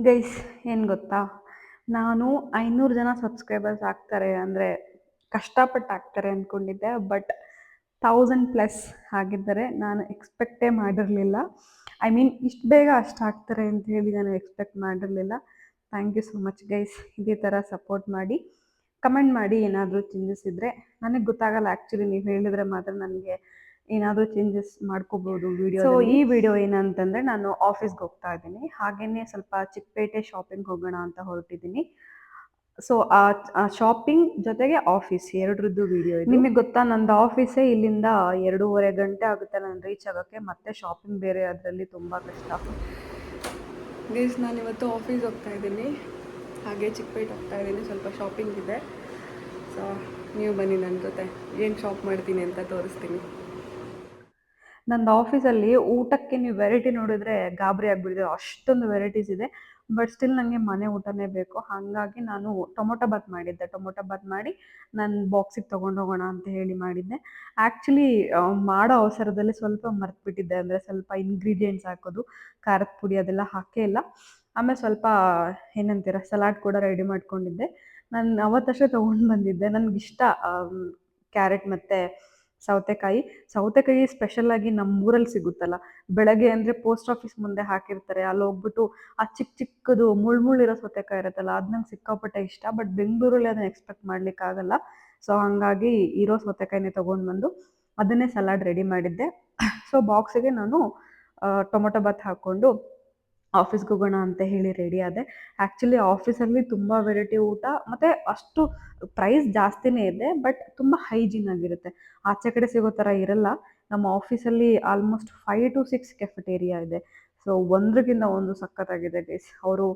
Guys ಏನು ಗೊತ್ತಾ, ನಾನು 500 ಜನ ಸಬ್ಸ್ಕ್ರೈಬರ್ಸ್ ಆಗ್ತಾರೆ ಅಂದರೆ ಕಷ್ಟಪಟ್ಟು ಆಗ್ತಾರೆ ಅಂದ್ಕೊಂಡಿದ್ದೆ. ಬಟ್ 1000+ ಆಗಿದ್ದರೆ ನಾನು ಎಕ್ಸ್ಪೆಕ್ಟೇ ಮಾಡಿರಲಿಲ್ಲ. ಐ ಮೀನ್ ಇಷ್ಟು ಬೇಗ ಅಷ್ಟು ಆಗ್ತಾರೆ ಅಂತ ಹೇಳಿ ನಾನು ಎಕ್ಸ್ಪೆಕ್ಟ್ ಮಾಡಿರಲಿಲ್ಲ. Thank you so much guys. ಇದೇ ಥರ ಸಪೋರ್ಟ್ ಮಾಡಿ, ಕಮೆಂಟ್ ಮಾಡಿ. ಏನಾದರೂ ಚೇಂಜಸ್ ಇದ್ದರೆ ನನಗೆ ಗೊತ್ತಾಗಲ್ಲ. ಆ್ಯಕ್ಚುಲಿ ನೀವು ಹೇಳಿದರೆ ಮಾತ್ರ ನನಗೆ ಏನಾದರೂ ಚೇಂಜಸ್ ಮಾಡ್ಕೋಬೋದು ವಿಡಿಯೋ. ಸೊ ಈ ವಿಡಿಯೋ ಏನಂತಂದರೆ, ನಾನು ಆಫೀಸ್ಗೆ ಹೋಗ್ತಾ ಇದ್ದೀನಿ, ಹಾಗೆಯೇ ಸ್ವಲ್ಪ ಚಿಕ್ಕಪೇಟೆ ಶಾಪಿಂಗ್ ಹೋಗೋಣ ಅಂತ ಹೊರಟಿದ್ದೀನಿ. ಸೊ ಆ ಶಾಪಿಂಗ್ ಜೊತೆಗೆ ಆಫೀಸ್ ಎರಡರದ್ದು ವಿಡಿಯೋ ಇದೆ. ನಿಮಗೆ ಗೊತ್ತಾ, ನಂದು ಆಫೀಸೇ ಇಲ್ಲಿಂದ 2.5 ಗಂಟೆ ಆಗುತ್ತೆ ನಾನು ರೀಚ್ ಆಗೋಕ್ಕೆ. ಮತ್ತೆ ಶಾಪಿಂಗ್ ಬೇರೆ, ಅದರಲ್ಲಿ ತುಂಬ ಕಷ್ಟ. ಗೈಸ್, ನಾನು ಇವತ್ತು ಆಫೀಸ್ ಹೋಗ್ತಾ ಇದ್ದೀನಿ, ಹಾಗೆ ಚಿಕ್ಕಪೇಟೆ ಹೋಗ್ತಾ ಇದ್ದೀನಿ. ಸ್ವಲ್ಪ ಶಾಪಿಂಗ್ ಇದೆ. ಸೊ ನೀವು ಬನ್ನಿ ನನ್ನ ಜೊತೆ, ಏನು ಶಾಪ್ ಮಾಡ್ತೀನಿ ಅಂತ ತೋರಿಸ್ತೀನಿ. ನಂದು ಆಫೀಸಲ್ಲಿ ಊಟಕ್ಕೆ ನೀವು ವೆರೈಟಿ ನೋಡಿದ್ರೆ ಗಾಬರಿ ಆಗಿಬಿಟ್ಟಿದೆ, ಅಷ್ಟೊಂದು ವೆರೈಟೀಸ್ ಇದೆ. ಬಟ್ ಸ್ಟಿಲ್ ನನಗೆ ಮನೆ ಊಟನೇ ಬೇಕು. ಹಾಗಾಗಿ ನಾನು ಟೊಮೊಟೊ ಬಾತ್ ಮಾಡಿದ್ದೆ. ಟೊಮೊಟೊ ಬಾತ್ ಮಾಡಿ ನಾನು ಬಾಕ್ಸಿಗೆ ತೊಗೊಂಡು ಹೋಗೋಣ ಅಂತ ಹೇಳಿ ಮಾಡಿದ್ದೆ. ಆ್ಯಕ್ಚುಲಿ ಮಾಡೋ ಅವಸರದಲ್ಲಿ ಸ್ವಲ್ಪ ಮರ್ತ್ಬಿಟ್ಟಿದ್ದೆ. ಅಂದರೆ ಸ್ವಲ್ಪ ಇಂಗ್ರೀಡಿಯೆಂಟ್ಸ್ ಹಾಕೋದು, ಖಾರದ ಪುಡಿ ಅದೆಲ್ಲ ಹಾಕೇ ಇಲ್ಲ. ಆಮೇಲೆ ಸ್ವಲ್ಪ ಏನಂತೀರ, ಸಲಾಡ್ ಕೂಡ ರೆಡಿ ಮಾಡ್ಕೊಂಡಿದ್ದೆ. ನಾನು ಅವತ್ತಷ್ಟೇ ತೊಗೊಂಡು ಬಂದಿದ್ದೆ. ನನಗಿಷ್ಟ ಕ್ಯಾರೆಟ್ ಮತ್ತು ಸೌತೆಕಾಯಿ ಸ್ಪೆಷಲಾಗಿ ನಮ್ಮೂರಲ್ಲಿ ಸಿಗುತ್ತಲ್ಲ, ಬೆಳಗ್ಗೆ ಅಂದರೆ ಪೋಸ್ಟ್ ಆಫೀಸ್ ಮುಂದೆ ಹಾಕಿರ್ತಾರೆ, ಅಲ್ಲಿ ಹೋಗ್ಬಿಟ್ಟು ಆ ಚಿಕ್ಕದು ಮುಳ್ಳಿರೋ ಸೌತೆಕಾಯಿ ಇರುತ್ತಲ್ಲ, ಅದು ನಂಗೆ ಸಿಕ್ಕಾಪಟ್ಟೆ ಇಷ್ಟ. ಬಟ್ ಬೆಂಗಳೂರಲ್ಲಿ ಅದನ್ನು ಎಕ್ಸ್ಪೆಕ್ಟ್ ಮಾಡಲಿಕ್ಕಾಗಲ್ಲ. ಸೊ ಹಾಗಾಗಿ ಇರೋ ಸೌತೆಕಾಯಿನೇ ತೊಗೊಂಡು ಬಂದು ಅದನ್ನೇ ಸಲಾಡ್ ರೆಡಿ ಮಾಡಿದ್ದೆ. ಸೊ ಬಾಕ್ಸಿಗೆ ನಾನು ಟೊಮೊಟೊ ಬಾತ್ ಹಾಕ್ಕೊಂಡು ಆಫೀಸ್ಗೆ ಹೋಗೋಣ ಅಂತ ಹೇಳಿ ರೆಡಿ ಆದೆ. ಆ್ಯಕ್ಚುಲಿ ಆಫೀಸಲ್ಲಿ ತುಂಬ ವೆರೈಟಿ ಊಟ, ಮತ್ತು ಅಷ್ಟು ಪ್ರೈಸ್ ಜಾಸ್ತಿನೇ ಇದೆ, ಬಟ್ ತುಂಬ ಹೈಜೀನ್ ಆಗಿರುತ್ತೆ. ಆಚೆ ಕಡೆ ಸಿಗೋ ಥರ ಇರಲ್ಲ. ನಮ್ಮ ಆಫೀಸಲ್ಲಿ ಆಲ್ಮೋಸ್ಟ್ 5 to 6 ಕೆಫೆಟೇರಿಯಾ ಇದೆ. ಸೊ ಒಂದ್ರಿಗಿಂತ ಒಂದು ಸಖತ್ತಾಗಿದೆ ಗೈಸ್. ಅವರು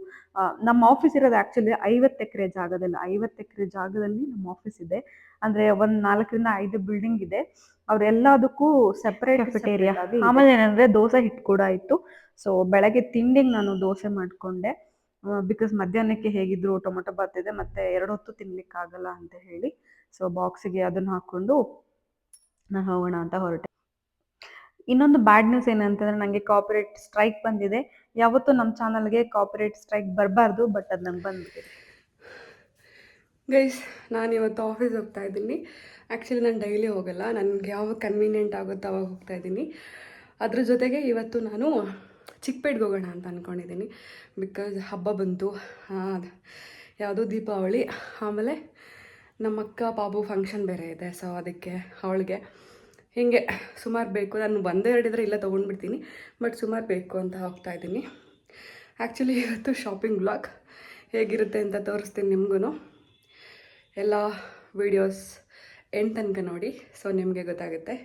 ನಮ್ಮ ಆಫೀಸ್ ಇರೋದು ಆ್ಯಕ್ಚುಲಿ 50 ಎಕರೆ ಜಾಗದಲ್ಲಿ. 50 ಎಕರೆ ಜಾಗದಲ್ಲಿ ನಮ್ಮ ಆಫೀಸ್ ಇದೆ. ಅಂದರೆ ಒಂದು 4ರಿಂದ 5 ಬಿಲ್ಡಿಂಗ್ ಇದೆ. ಅವರೆಲ್ಲದಕ್ಕೂ ಸೆಪ್ರೇಟ್ ಕೆಫೆಟೇರಿಯಾ. ಆಮೇಲೆ ಏನಂದರೆ ದೋಸೆ ಹಿಟ್ಟು ಕೂಡ ಇತ್ತು. ಸೊ ಬೆಳಗ್ಗೆ ತಿಂಡಿಗೆ ನಾನು ದೋಸೆ ಮಾಡಿಕೊಂಡೆ, ಬಿಕಾಸ್ ಮಧ್ಯಾಹ್ನಕ್ಕೆ ಹೇಗಿದ್ರು ಟೊಮೊಟೊ ಬಾತ್ ಇದೆ, ಮತ್ತು 2 ಹೊತ್ತು ತಿನ್ನಲಿಕ್ಕಾಗಲ್ಲ ಅಂತ ಹೇಳಿ. ಸೊ ಬಾಕ್ಸಿಗೆ ಅದನ್ನು ಹಾಕ್ಕೊಂಡು ನಾನು ಹೋಗೋಣ ಅಂತ ಹೊರಟೆ. ಇನ್ನೊಂದು ಬ್ಯಾಡ್ ನ್ಯೂಸ್ ಏನಂತಂದರೆ, ನನಗೆ ಕಾಪಿರೈಟ್ ಸ್ಟ್ರೈಕ್ ಬಂದಿದೆ. ಯಾವತ್ತೂ ನಮ್ಮ ಚಾನಲ್ಗೆ ಕಾಪಿರೈಟ್ ಸ್ಟ್ರೈಕ್ ಬರಬಾರ್ದು, ಬಟ್ ಅದು ನಂಗೆ ಬಂದ್ಬಿಟ್ಟಿದೆ. ಗೈಸ್, ನಾನು ಇವತ್ತು ಆಫೀಸ್ ಹೋಗ್ತಾ ಇದ್ದೀನಿ. ಆ್ಯಕ್ಚುಲಿ ನಾನು ಡೈಲಿ ಹೋಗಲ್ಲ, ನನಗೆ ಯಾವಾಗ ಕನ್ವೀನಿಯೆಂಟ್ ಆಗುತ್ತೋ ಅವಾಗ ಹೋಗ್ತಾ ಇದ್ದೀನಿ. ಅದ್ರ ಜೊತೆಗೆ ಇವತ್ತು ನಾನು ಚಿಕ್ಕಪೇಟೆಗೆ ಹೋಗೋಣ ಅಂತ ಅಂದ್ಕೊಂಡಿದ್ದೀನಿ. ಬಿಕಾಸ್ ಹಬ್ಬ ಬಂತು, ಯಾವುದೋ ದೀಪಾವಳಿ, ಆಮೇಲೆ ನಮ್ಮ ಅಕ್ಕ ಪಾಪು ಫಂಕ್ಷನ್ ಬೇರೆ ಇದೆ. ಸೊ ಅದಕ್ಕೆ ಅವಳಿಗೆ ಹೀಗೆ ಸುಮಾರು ಬೇಕು. ನಾನು ಒಂದೇ ಹೇಳಿದ್ರೆ ಇಲ್ಲ ತೊಗೊಂಡ್ಬಿಡ್ತೀನಿ, ಬಟ್ ಸುಮಾರು ಬೇಕು ಅಂತ ಹೋಗ್ತಾ ಇದ್ದೀನಿ. ಆ್ಯಕ್ಚುಲಿ ಇವತ್ತು ಶಾಪಿಂಗ್ ಬ್ಲಾಗ್ ಹೇಗಿರುತ್ತೆ ಅಂತ ತೋರಿಸ್ತೀನಿ ನಿಮಗೂ. ಎಲ್ಲ ವೀಡಿಯೋಸ್ ಎಂಡ್ ತನಕ ನೋಡಿ, ಸೊ ನಿಮಗೆ ಗೊತ್ತಾಗುತ್ತೆ.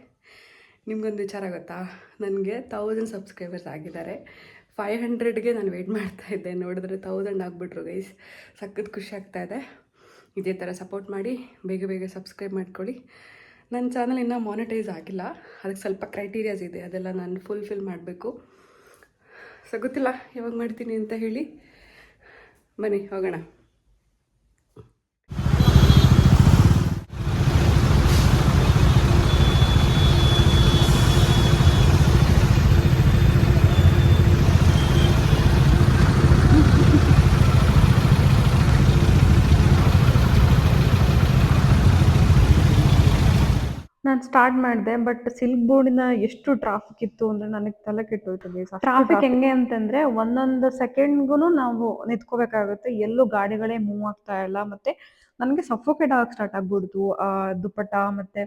ನಿಮಗೊಂದು ವಿಚಾರ ಗೊತ್ತಾ, ನನಗೆ 1000 ಸಬ್ಸ್ಕ್ರೈಬರ್ಸ್ ಆಗಿದ್ದಾರೆ. 500ಗೆ ನಾನು ವೆಯ್ಟ್ ಮಾಡ್ತಾಯಿದ್ದೆ, ನೋಡಿದ್ರೆ 1000 ಆಗಿಬಿಟ್ರು ಗೈಸ್. ಸಖತ್ ಖುಷಿ ಆಗ್ತಾಯಿದೆ. ಇದೇ ಥರ ಸಪೋರ್ಟ್ ಮಾಡಿ, ಬೇಗ ಬೇಗ ಸಬ್ಸ್ಕ್ರೈಬ್ ಮಾಡ್ಕೊಳ್ಳಿ. ನನ್ನ ಚಾನಲ್ ಇನ್ನೂ ಮಾನಿಟೈಸ್ ಆಗಿಲ್ಲ, ಅದಕ್ಕೆ ಸ್ವಲ್ಪ ಕ್ರೈಟೀರಿಯಾಸ್ ಇದೆ, ಅದೆಲ್ಲ ನಾನು ಫುಲ್ಫಿಲ್ ಮಾಡಬೇಕು. ಸೊ ಗೊತ್ತಿಲ್ಲ ಯಾವಾಗ ಮಾಡ್ತೀನಿ ಅಂತ ಹೇಳಿ. ಬನ್ನಿ ಹೋಗೋಣ. ನಾನು ಸ್ಟಾರ್ಟ್ ಮಾಡಿದೆ, ಬಟ್ ಸಿಲ್ಕ್ ಬೋರ್ಡಿನ ಎಷ್ಟು ಟ್ರಾಫಿಕ್ ಇತ್ತು ಅಂದರೆ ನನಗೆ ತಲೆ ಕೆಟ್ಟೋಯ್ತು ಗೈಸ್. ಟ್ರಾಫಿಕ್ ಹೆಂಗೆ ಅಂತಂದರೆ, ಒಂದೊಂದು ಸೆಕೆಂಡ್ಗೂ ನಾವು ನಿಂತ್ಕೋಬೇಕಾಗುತ್ತೆ. ಎಲ್ಲೂ ಗಾಡಿಗಳೇ ಮೂವ್ ಆಗ್ತಾ ಇಲ್ಲ. ಮತ್ತು ನನಗೆ ಸಫೋಕೇಟ್ ಆಗಕ್ಕೆ ಸ್ಟಾರ್ಟ್ ಆಗ್ಬಿಡ್ತು. ದುಪ್ಪಟ್ಟ ಮತ್ತು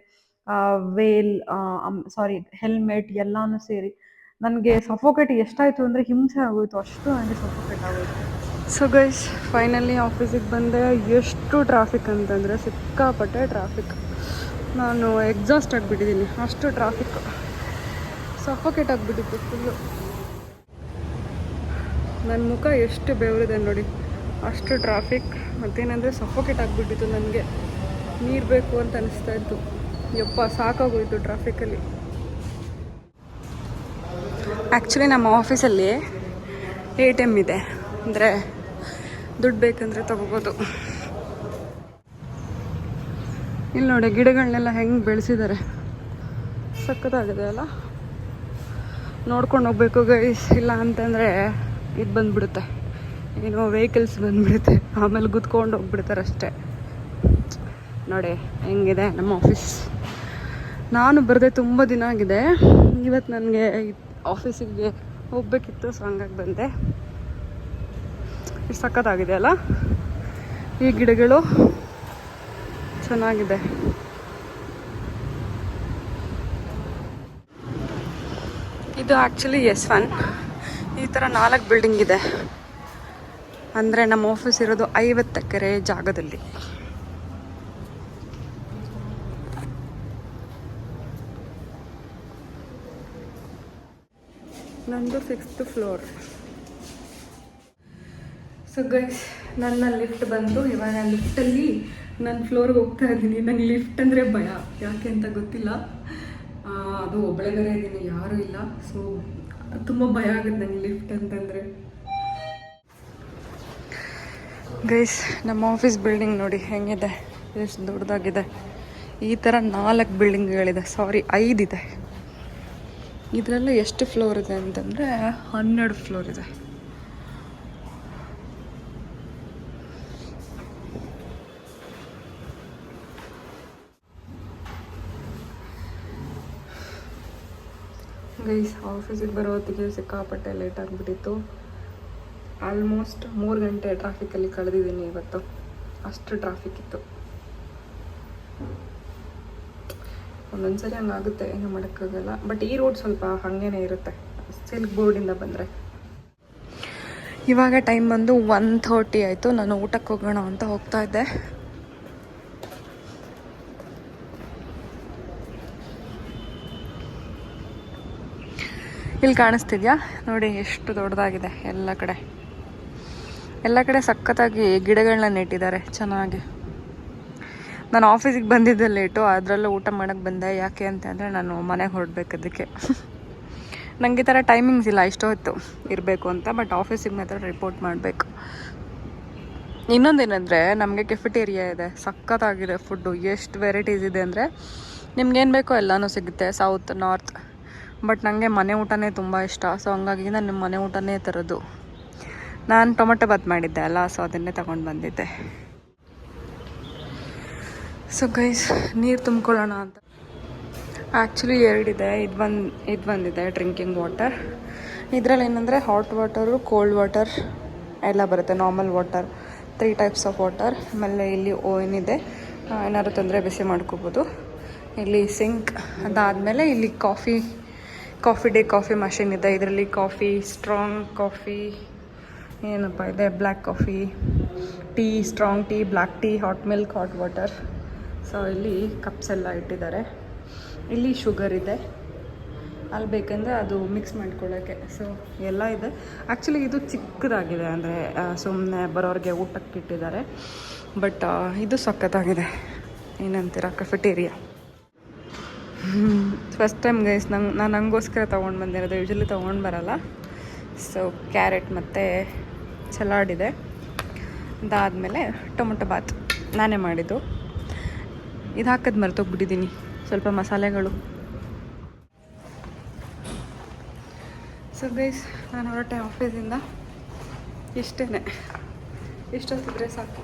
ಹೆಲ್ಮೆಟ್ ಎಲ್ಲನೂ ಸೇರಿ ನನಗೆ ಸಫೋಕೇಟ್ ಎಷ್ಟಾಯಿತು ಅಂದರೆ ಹಿಂಸೆ ಆಗೋಯಿತು. ಅಷ್ಟು ನನಗೆ ಸಫೋಕೇಟ್ ಆಗೋಯಿತು. ಸೊ ಗೈಸ್, ಫೈನಲಿ ಆಫೀಸಿಗೆ ಬಂದೆ. ಎಷ್ಟು ಟ್ರಾಫಿಕ್ ಅಂತಂದರೆ ಸಿಕ್ಕಾಪಟ್ಟೆ ಟ್ರಾಫಿಕ್. ನಾನು ಎಕ್ಸಾಸ್ಟ್ ಆಗಿಬಿಟ್ಟಿದ್ದೀನಿ, ಅಷ್ಟು ಟ್ರಾಫಿಕ್. ಸಫೋಕೇಟ್ ಆಗಿಬಿಟ್ಟಿತ್ತು ಫುಲ್ಲು. ನನ್ನ ಮುಖ ಎಷ್ಟು ಬೆವರಿದೆ ನೋಡಿ, ಅಷ್ಟು ಟ್ರಾಫಿಕ್. ಮತ್ತೇನಂದರೆ ಸಫೋಕೇಟ್ ಆಗಿಬಿಟ್ಟಿತ್ತು. ನನಗೆ ನೀರು ಬೇಕು ಅಂತ ಅನಿಸ್ತಾ ಇತ್ತು. ಯಪ್ಪ, ಸಾಕಾಗೋಯಿತು ಟ್ರಾಫಿಕಲ್ಲಿ. ಆ್ಯಕ್ಚುಲಿ ನಮ್ಮ ಆಫೀಸಲ್ಲಿ ATM ಇದೆ, ಅಂದರೆ ದುಡ್ಡು ಬೇಕಂದರೆ ತೊಗೋಬೋದು. ಇಲ್ಲಿ ನೋಡಿ, ಗಿಡಗಳನ್ನೆಲ್ಲ ಹೆಂಗೆ ಬೆಳೆಸಿದ್ದಾರೆ, ಸಖತ್ತಾಗಿದೆ ಅಲ್ಲ. ನೋಡ್ಕೊಂಡು ಹೋಗ್ಬೇಕು ಗೈಸ್, ಇಲ್ಲ ಅಂತಂದರೆ ಇದು ಬಂದುಬಿಡುತ್ತೆ, ಏನೋ ವೆಹಿಕಲ್ಸ್ ಬಂದುಬಿಡುತ್ತೆ, ಆಮೇಲೆ ಗುದ್ಕೊಂಡು ಹೋಗ್ಬಿಡ್ತಾರೆ ಅಷ್ಟೇ. ನೋಡಿ ಹೆಂಗಿದೆ ನಮ್ಮ ಆಫೀಸ್. ನಾನು ಬರದೆ ತುಂಬ ದಿನ ಆಗಿದೆ. ಇವತ್ತು ನನಗೆ ಆಫೀಸಿಗೆ ಹೋಗಬೇಕಿತ್ತು, ಸೊ ಹಂಗಾಗಿ ಬಂದೆ. ಇಷ್ಟು ಸಖತ್ತಾಗಿದೆ ಅಲ್ಲ, ಈ ಗಿಡಗಳು ಚೆನ್ನಾಗಿದೆ. ಇದು ಆ್ಯಕ್ಚುಲಿ S1. ಈ ಥರ 4 ಬಿಲ್ಡಿಂಗ್ ಇದೆ. ಅಂದರೆ ನಮ್ಮ ಆಫೀಸ್ ಇರೋದು 50 ಎಕರೆ ಜಾಗದಲ್ಲಿ. ನಂದು 6th ಫ್ಲೋರ್. ಸೊ ಗೈಸ್, ನನ್ನ ಲಿಫ್ಟ್ ಬಂದು ಇವಾಗ ಲಿಫ್ಟಲ್ಲಿ ನನ್ನ ಫ್ಲೋರ್ಗೆ ಹೋಗ್ತಾ ಇದ್ದೀನಿ. ನನಗೆ ಲಿಫ್ಟ್ ಅಂದರೆ ಭಯ, ಯಾಕೆ ಅಂತ ಗೊತ್ತಿಲ್ಲ. ಅದು ಒಬ್ಬಳೆ ಬೇರೆ ಇದ್ದೀನಿ, ಯಾರೂ ಇಲ್ಲ. ಸೊ ತುಂಬ ಭಯ ಆಗುತ್ತೆ ನನಗೆ ಲಿಫ್ಟ್ ಅಂತಂದರೆ. ಗೈಸ್, ನಮ್ಮ ಆಫೀಸ್ ಬಿಲ್ಡಿಂಗ್ ನೋಡಿ ಹೆಂಗಿದೆ, ಎಷ್ಟು ದೊಡ್ಡದಾಗಿದೆ. ಈ ಥರ 4 ಬಿಲ್ಡಿಂಗ್ಗಳಿದೆ, ಸಾರಿ 5 ಇದೆ. ಇದರಲ್ಲೂ ಎಷ್ಟು ಫ್ಲೋರ್ ಇದೆ ಅಂತಂದರೆ 12 ಫ್ಲೋರ್ ಇದೆ. ಗೈಸ್, ಆಫೀಸಿಗೆ ಬರೋ ಹೊತ್ತಿಗೆ ಸಿಕ್ಕಾಪಟ್ಟೆ ಲೇಟ್ ಆಗಿಬಿಟ್ಟಿತ್ತು. ಆಲ್ಮೋಸ್ಟ್ 3 ಗಂಟೆ ಟ್ರಾಫಿಕಲ್ಲಿ ಕಳೆದಿದ್ದೀನಿ ಇವತ್ತು. ಅಷ್ಟು ಟ್ರಾಫಿಕ್ ಇತ್ತು. ಒಂದೊಂದ್ಸರಿ ಹಂಗಾಗುತ್ತೆ, ಏನೂ ಮಾಡೋಕ್ಕಾಗಲ್ಲ. ಬಟ್ ಈ ರೋಡ್ ಸ್ವಲ್ಪ ಹಾಗೇನೇ ಇರುತ್ತೆ, ಸಿಲ್ಕ್ ಬೋರ್ಡಿಂದ ಬಂದರೆ. ಇವಾಗ ಟೈಮ್ ಬಂದು 1:30 ಆಯಿತು. ನಾನು ಊಟಕ್ಕೆ ಹೋಗೋಣ ಅಂತ ಹೋಗ್ತಾ ಇದ್ದೆ. ಇಲ್ಲಿ ಕಾಣಿಸ್ತಿದ್ಯಾ ನೋಡಿ, ಎಷ್ಟು ದೊಡ್ಡದಾಗಿದೆ. ಎಲ್ಲ ಕಡೆ ಸಖತ್ತಾಗಿ ಗಿಡಗಳನ್ನ ನೆಟ್ಟಿದ್ದಾರೆ ಚೆನ್ನಾಗಿ. ನಾನು ಆಫೀಸಿಗೆ ಬಂದಿದ್ದೆ ಲೇಟು, ಅದರಲ್ಲೂ ಊಟ ಮಾಡೋಕ್ಕೆ ಬಂದೆ. ಯಾಕೆ ಅಂತಂದರೆ ನಾನು ಮನೆಗೆ ಹೊರಡ್ಬೇಕು. ಅದಕ್ಕೆ ನನಗೆ ಈ ಥರ ಟೈಮಿಂಗ್ಸ್ ಇಲ್ಲ ಇಷ್ಟೊತ್ತು ಇರಬೇಕು ಅಂತ, ಬಟ್ ಆಫೀಸಿಗೆ ಮಾತ್ರ ರಿಪೋರ್ಟ್ ಮಾಡಬೇಕು. ಇನ್ನೊಂದೇನೆಂದರೆ ನಮಗೆ ಕೆಫೆಟೇರಿಯಾ ಇದೆ, ಸಖತ್ತಾಗಿದೆ ಫುಡ್ಡು. ಎಷ್ಟು ವೆರೈಟೀಸ್ ಇದೆ ಅಂದರೆ ನಿಮ್ಗೇನು ಬೇಕೋ ಎಲ್ಲನೂ ಸಿಗುತ್ತೆ, ಸೌತ್ ನಾರ್ತ್. ಬಟ್ ನನಗೆ ಮನೆ ಊಟನೇ ತುಂಬ ಇಷ್ಟ. ಸೊ ಹಂಗಾಗಿ ನಾನು ಮನೆ ಊಟನೇ ತರೋದು. ನಾನು ಟೊಮೆಟೊ ಬಾತ್ ಮಾಡಿದ್ದೆ ಅಲ್ಲ, ಸೊ ಅದನ್ನೇ ತಗೊಂಡು ಬಂದಿದ್ದೆ. ಸೊ ಗೈಸ್, ನೀರು ತುಂಬ್ಕೊಳ್ಳೋಣ ಅಂತ. ಆ್ಯಕ್ಚುಲಿ 2 ಇದೆ. ಇದು ಬಂದಿದೆ ಡ್ರಿಂಕಿಂಗ್ ವಾಟರ್. ಇದರಲ್ಲಿ ಏನಂದರೆ ಹಾಟ್ ವಾಟರು, ಕೋಲ್ಡ್ ವಾಟರ್ ಎಲ್ಲ ಬರುತ್ತೆ. Normal water 3 types of water. ಆಮೇಲೆ ಇಲ್ಲಿ ಓವನ್ ಇದೆ, ಏನಾದ್ರು ತೊಂದರೆ ಬಿಸಿ ಮಾಡ್ಕೋಬೋದು. ಇಲ್ಲಿ ಸಿಂಕ್. ಅದಾದಮೇಲೆ ಇಲ್ಲಿ ಕಾಫಿ ಮಷಿನ್ ಇದೆ. ಇದರಲ್ಲಿ ಕಾಫಿ, ಸ್ಟ್ರಾಂಗ್ ಕಾಫಿ, ಏನಪ್ಪ ಇದೆ, black coffee, tea, strong tea, black tea, hot milk, hot water. So ಇಲ್ಲಿ ಕಪ್ಸ್ ಎಲ್ಲ ಇಟ್ಟಿದ್ದಾರೆ. ಇಲ್ಲಿ ಶುಗರ್ ಇದೆ, ಅಲ್ಲಿ ಬೇಕೆಂದರೆ ಅದು ಮಿಕ್ಸ್ ಮಾಡ್ಕೊಳ್ಳೋಕ್ಕೆ. ಸೊ ಎಲ್ಲ ಇದೆ. ಆ್ಯಕ್ಚುಲಿ ಇದು ಚಿಕ್ಕದಾಗಿದೆ, ಅಂದರೆ ಸುಮ್ಮನೆ ಬರೋರಿಗೆ ಊಟಕ್ಕೆ ಇಟ್ಟಿದ್ದಾರೆ. ಬಟ್ ಇದು ಸಖತ್ತಾಗಿದೆ. ಏನಂತೀರ, ಕೆಫೆಟೇರಿಯಾ. ಫಸ್ಟ್ ಟೈಮ್ ಗೈಸ್, ನಾನು ಹಂಗೋಸ್ಕರ ತೊಗೊಂಡು ಬಂದಿರೋದು. ಯೂಶ್ವಲಿ ತೊಗೊಂಡು ಬರೋಲ್ಲ. ಸೊ ಕ್ಯಾರೆಟ್ ಮತ್ತು ಸಲಾಡ್ ಇದೆ. ಅದಾದಮೇಲೆ ಟೊಮೊಟೊ ಬಾತ್ ನಾನೇ ಮಾಡಿದ್ದು. ಇದು ಹಾಕೋದು ಮರ್ತೋಗ್ಬಿಟ್ಟಿದ್ದೀನಿ, ಸ್ವಲ್ಪ ಮಸಾಲೆಗಳು. ಸೊ ಗೈಸ್, ನಾನು ಹೊರಟೆ ಆಫೀಸಿಂದ. ಇಷ್ಟೇ, ಇಷ್ಟೊತ್ತಿದ್ರೆ ಸಾಕು.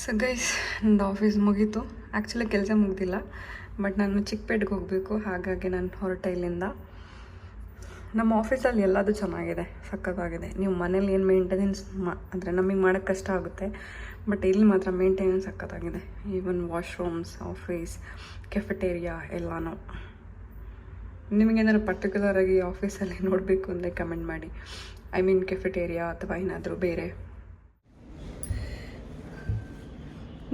ಸೊ ಗೈಸ್, ನಂದು ಆಫೀಸ್ ಮುಗೀತು. ಆ್ಯಕ್ಚುಲಿ ಕೆಲಸ ಮುಗ್ದಿಲ್ಲ, ಬಟ್ ನಾನು ಚಿಕ್ಕಪೇಟೆಗೆ ಹೋಗಬೇಕು. ಹಾಗಾಗಿ ನಾನು ಹೊರಟೆ ಇಲ್ಲಿಂದ. ನಮ್ಮ ಆಫೀಸಲ್ಲಿ ಎಲ್ಲದೂ ಚೆನ್ನಾಗಿದೆ, ಸಖತ್ತಾಗಿದೆ. ನೀವು ಮನೇಲಿ ಏನು ಮೇಂಟೆನೆನ್ಸ್ ಅಂದರೆ ನಮಗೆ ಮಾಡೋಕ್ಕೆ ಕಷ್ಟ ಆಗುತ್ತೆ, ಬಟ್ ಇಲ್ಲಿ ಮಾತ್ರ ಮೇಂಟೆನೆನ್ಸ್ ಸಖತ್ತಾಗಿದೆ. ಈವನ್ ವಾಶ್ರೂಮ್ಸ್, ಆಫೀಸ್, ಕೆಫೆಟೇರಿಯಾ ಎಲ್ಲನೂ. ನಿಮಗೇನಾದ್ರು ಪರ್ಟಿಕ್ಯುಲರಾಗಿ ಆಫೀಸಲ್ಲಿ ನೋಡಬೇಕು ಅಂದರೆ ಕಮೆಂಟ್ ಮಾಡಿ. ಐ ಮೀನ್ ಕೆಫೆಟೇರಿಯಾ ಅಥವಾ ಏನಾದರೂ ಬೇರೆ.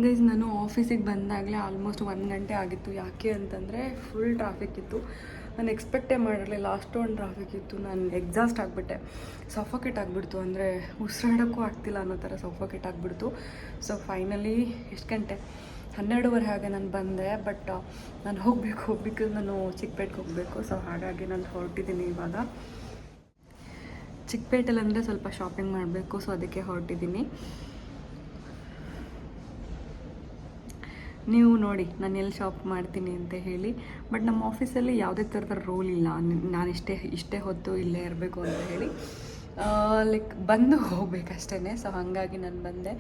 ಗೈಸ್, ನಾನು ಆಫೀಸಿಗೆ ಬಂದಾಗಲೇ ಆಲ್ಮೋಸ್ಟ್ 1 ಗಂಟೆ ಆಗಿತ್ತು. ಯಾಕೆ ಅಂತಂದರೆ ಫುಲ್ ಟ್ರಾಫಿಕ್ ಇತ್ತು. ನಾನು ಎಕ್ಸ್ಪೆಕ್ಟೇ ಮಾಡಿರಲಿಲ್ಲ ಅಷ್ಟೊಂದು ಟ್ರಾಫಿಕ್ ಇತ್ತು. ನಾನು ಎಕ್ಸಾಸ್ಟ್ ಆಗಿಬಿಟ್ಟೆ, ಸಫೋಕೇಟ್ ಆಗಿಬಿಡ್ತು. ಅಂದರೆ ಉಸಿರಾಡೋಕ್ಕೂ ಆಗ್ತಿಲ್ಲ ಅನ್ನೋ ಥರ ಸಫೋಕೇಟ್ ಆಗಿಬಿಡ್ತು. ಸೊ ಫೈನಲಿ ಎಷ್ಟು ಗಂಟೆ, 12:30 ಹಾಗೆ ನಾನು ಬಂದೆ. ಬಟ್ ನಾನು ಹೋಗಬೇಕು, ನಾನು ಚಿಕ್ಕಪೇಟೆಗೆ ಹೋಗಬೇಕು. ಸೊ ಹಾಗಾಗಿ ನಾನು ಹೊರಟಿದ್ದೀನಿ ಇವಾಗ. ಚಿಕ್ಕಪೇಟೆಲಿ ಅಂದರೆ ಸ್ವಲ್ಪ ಶಾಪಿಂಗ್ ಮಾಡಬೇಕು, ಸೊ ಅದಕ್ಕೆ ಹೊರಟಿದ್ದೀನಿ. ನೀವು ನೋಡಿ ನಾನು ಎಲ್ಲಿ ಶಾಪ್ ಮಾಡ್ತೀನಿ ಅಂತ ಹೇಳಿ. ಬಟ್ ನಮ್ಮ ಆಫೀಸಲ್ಲಿ ಯಾವುದೇ ಥರದ ರೂಲ್ ಇಲ್ಲ, ನಾನು ಇಷ್ಟೇ ಹೊತ್ತು ಇಲ್ಲೇ ಇರಬೇಕು ಅಂತ ಹೇಳಿ. ಲೈಕ್ ಬಂದು ಹೋಗ್ಬೇಕಷ್ಟೇ. ಸೊ ಹಾಗಾಗಿ ನಾನು ಬಂದೆ.